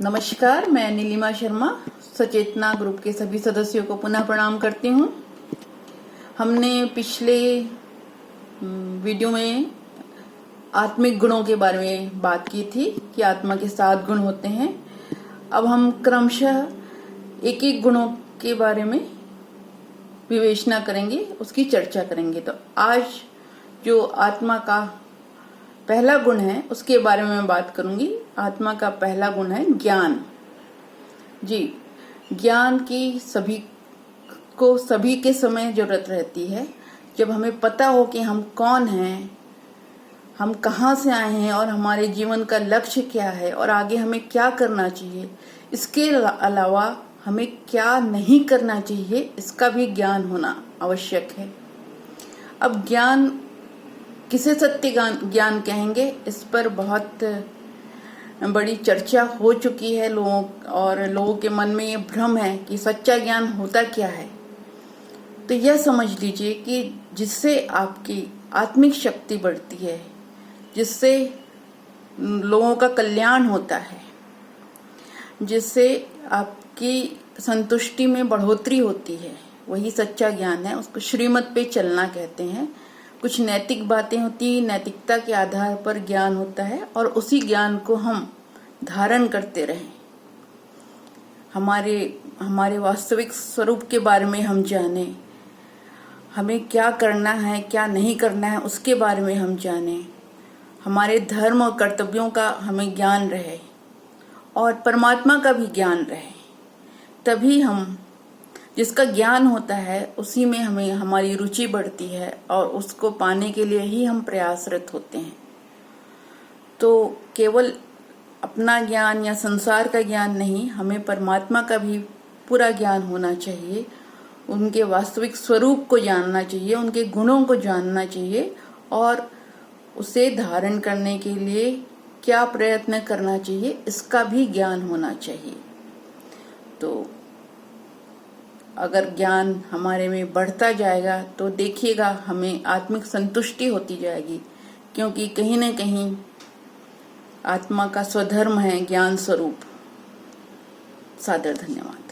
नमस्कार, मैं नीलिमा शर्मा सचेतना ग्रुप के सभी सदस्यों को पुनः प्रणाम करती हूँ। हमने पिछले वीडियो में आत्मिक गुणों के बारे में बात की थी कि आत्मा के 7 गुण होते हैं। अब हम क्रमशः एक एक गुणों के बारे में विवेचना करेंगे, उसकी चर्चा करेंगे। तो आज जो आत्मा का पहला गुण है उसके बारे में मैं बात करूंगी। आत्मा का पहला गुण है ज्ञान। जी, ज्ञान की सभी के समय जरूरत रहती है। जब हमें पता हो कि हम कौन हैं, हम कहाँ से आए हैं और हमारे जीवन का लक्ष्य क्या है और आगे हमें क्या करना चाहिए, इसके अलावा हमें क्या नहीं करना चाहिए, इसका भी ज्ञान होना आवश्यक है। अब ज्ञान किसे सत्य ज्ञान कहेंगे, इस पर बहुत बड़ी चर्चा हो चुकी है लोगों के मन में ये भ्रम है कि सच्चा ज्ञान होता क्या है। तो यह समझ लीजिए कि जिससे आपकी आत्मिक शक्ति बढ़ती है, जिससे लोगों का कल्याण होता है, जिससे आपकी संतुष्टि में बढ़ोतरी होती है, वही सच्चा ज्ञान है। उसको श्रीमत पे चलना कहते हैं। कुछ नैतिक बातें होती, नैतिकता के आधार पर ज्ञान होता है और उसी ज्ञान को हम धारण करते रहें। हमारे वास्तविक स्वरूप के बारे में हम जाने, हमें क्या करना है क्या नहीं करना है उसके बारे में हम जाने, हमारे धर्म और कर्तव्यों का हमें ज्ञान रहे और परमात्मा का भी ज्ञान रहे। तभी हम, जिसका ज्ञान होता है उसी में हमें हमारी रुचि बढ़ती है और उसको पाने के लिए ही हम प्रयासरत होते हैं। तो केवल अपना ज्ञान या संसार का ज्ञान नहीं, हमें परमात्मा का भी पूरा ज्ञान होना चाहिए। उनके वास्तविक स्वरूप को जानना चाहिए, उनके गुणों को जानना चाहिए और उसे धारण करने के लिए क्या प्रयत्न करना चाहिए, इसका भी ज्ञान होना चाहिए। तो अगर ज्ञान हमारे में बढ़ता जाएगा तो देखिएगा हमें आत्मिक संतुष्टि होती जाएगी, क्योंकि कहीं न कहीं आत्मा का स्वधर्म है ज्ञान स्वरूप। सादर धन्यवाद।